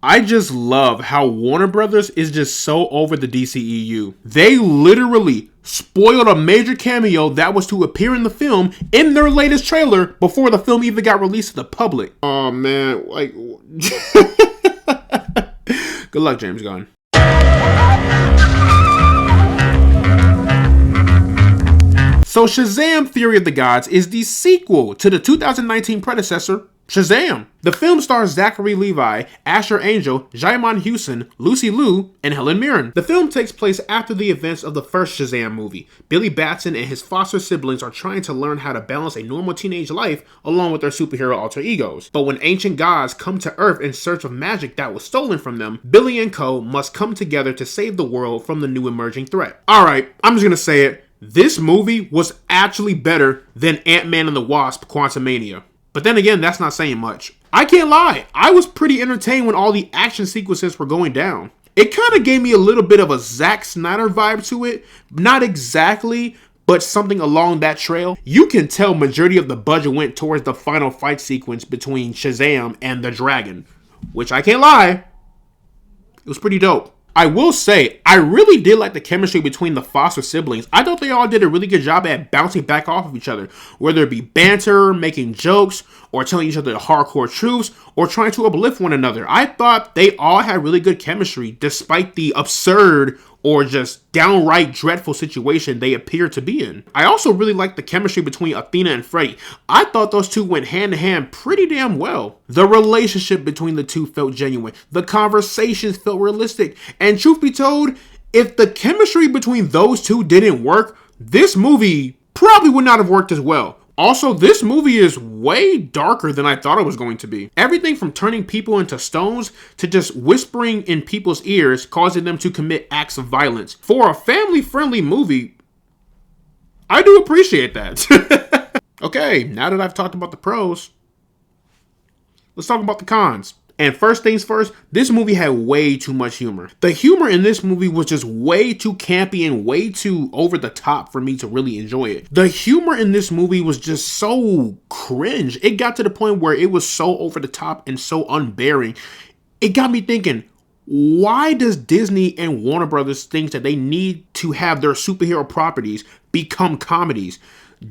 I just love how Warner Brothers is just so over the DCEU. They literally spoiled a major cameo that was to appear in the film in their latest trailer before the film even got released to the public. Oh man, like... Good luck, James Gunn. So Shazam! Fury of the Gods is the sequel to the 2019 predecessor, Shazam! The film stars Zachary Levi, Asher Angel, Jaimin Hewson, Lucy Liu, and Helen Mirren. The film takes place after the events of the first Shazam movie. Billy Batson and his foster siblings are trying to learn how to balance a normal teenage life along with their superhero alter egos. But when ancient gods come to Earth in search of magic that was stolen from them, Billy and co. must come together to save the world from the new emerging threat. Alright, I'm just gonna say it. This movie was actually better than Ant-Man and the Wasp: Quantumania. But then again, that's not saying much. I can't lie, I was pretty entertained when all the action sequences were going down. It kind of gave me a little bit of a Zack Snyder vibe to it. Not exactly, but something along that trail. You can tell majority of the budget went towards the final fight sequence between Shazam and the dragon. Which I can't lie, it was pretty dope. I will say, I really did like the chemistry between the foster siblings. I thought they all did a really good job at bouncing back off of each other. Whether it be banter, making jokes, or telling each other the hardcore truths, or trying to uplift one another. I thought they all had really good chemistry, despite the absurd or just downright dreadful situation they appear to be in. I also really liked the chemistry between Athena and Freddy. I thought those two went hand to hand pretty damn well. The relationship between the two felt genuine. The conversations felt realistic. And truth be told, if the chemistry between those two didn't work, this movie probably would not have worked as well. Also, this movie is way darker than I thought it was going to be. Everything from turning people into stones to just whispering in people's ears, causing them to commit acts of violence. For a family-friendly movie, I do appreciate that. Okay, now that I've talked about the pros, let's talk about the cons. And first things first, this movie had way too much humor. The humor in this movie was just way too campy and way too over the top for me to really enjoy it. The humor in this movie was just so cringe. It got to the point where it was so over the top and so unbearing. It got me thinking, why does Disney and Warner Brothers think that they need to have their superhero properties become comedies?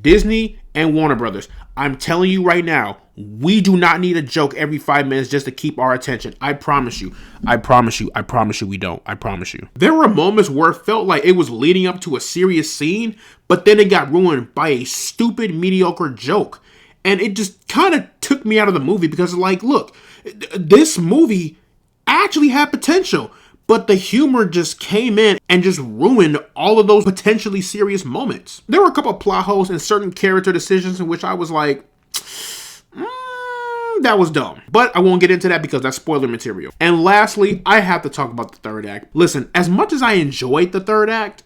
Disney and Warner Brothers, I'm telling you right now, we do not need a joke every 5 minutes just to keep our attention. I promise you. I promise you. I promise you we don't. I promise you. There were moments where it felt like it was leading up to a serious scene, but then it got ruined by a stupid, mediocre joke. And it just kind of took me out of the movie because, like, look, this movie actually had potential. But the humor just came in and just ruined all of those potentially serious moments. There were a couple of plot holes and certain character decisions in which I was like, that was dumb. But I won't get into that because that's spoiler material. And lastly, I have to talk about the third act. Listen, as much as I enjoyed the third act,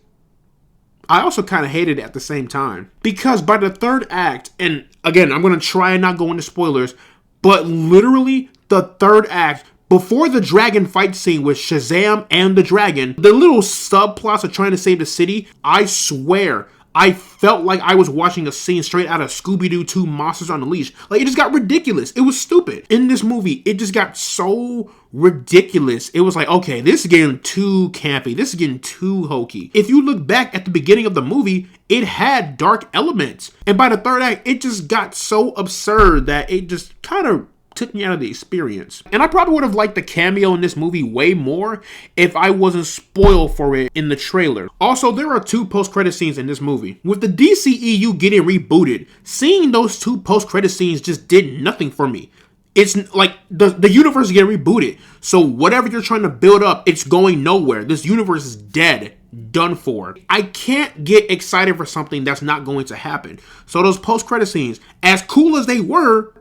I also kind of hated it at the same time. Because by the third act, and again, I'm going to try and not go into spoilers, but literally the third act, before the dragon fight scene with Shazam and the dragon, the little subplots of trying to save the city, I swear, I felt like I was watching a scene straight out of Scooby-Doo 2 Monsters Unleashed. Like, it just got ridiculous. It was stupid. In this movie, it just got so ridiculous. It was like, okay, this is getting too campy. This is getting too hokey. If you look back at the beginning of the movie, it had dark elements. And by the third act, it just got so absurd that it just kind of took me out of the experience. And I probably would have liked the cameo in this movie way more if I wasn't spoiled for it in the trailer. Also, there are 2 post-credit scenes in this movie. With the DCEU getting rebooted, seeing those 2 post-credit scenes just did nothing for me. It's like the universe is getting rebooted. So whatever you're trying to build up, it's going nowhere. This universe is dead. Done for. I can't get excited for something that's not going to happen. So those post-credit scenes, as cool as they were,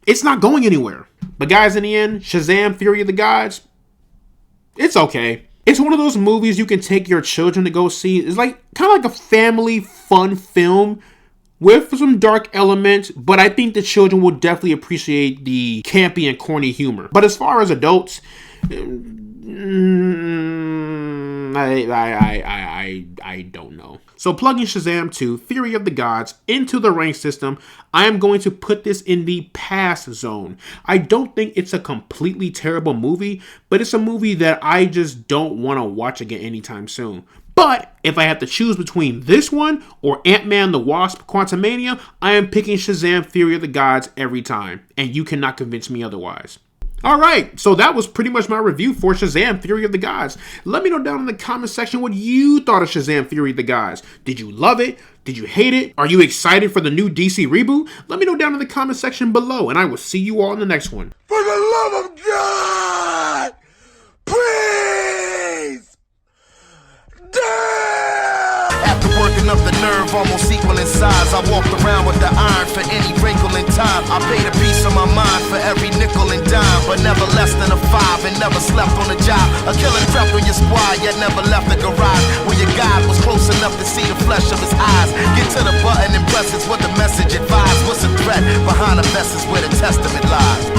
it's not going anywhere. But guys, in the end, Shazam! Fury of the Gods, it's okay. It's one of those movies you can take your children to go see. It's like kind of like a family fun film with some dark elements, but I think the children will definitely appreciate the campy and corny humor. But as far as adults, I don't know. So plugging Shazam 2, Theory of the Gods, into the rank system, I am going to put this in the pass zone. I don't think it's a completely terrible movie, but it's a movie that I just don't want to watch again anytime soon. But if I have to choose between this one or Ant-Man the Wasp Quantumania, I am picking Shazam Theory of the Gods every time, and you cannot convince me otherwise. Alright, so that was pretty much my review for Shazam Theory of the Gods. Let me know down in the comment section what you thought of Shazam Theory of the Gods. Did you love it? Did you hate it? Are you excited for the new DC reboot? Let me know down in the comment section below, and I will see you all in the next one. For the love of God! Please! Damn! After working up the nerve, almost equal in size, I walked around with the iron for any wrinkle in time. I paid a piece of my mind for every nickel and dime, but never less than a 5 and never slept on the job. A killer crept on your squad, yet never left the garage, where your God was close enough to see the flesh of his eyes. Get to the button and press is what the message advised. What's the threat behind the vest is where the testament lies.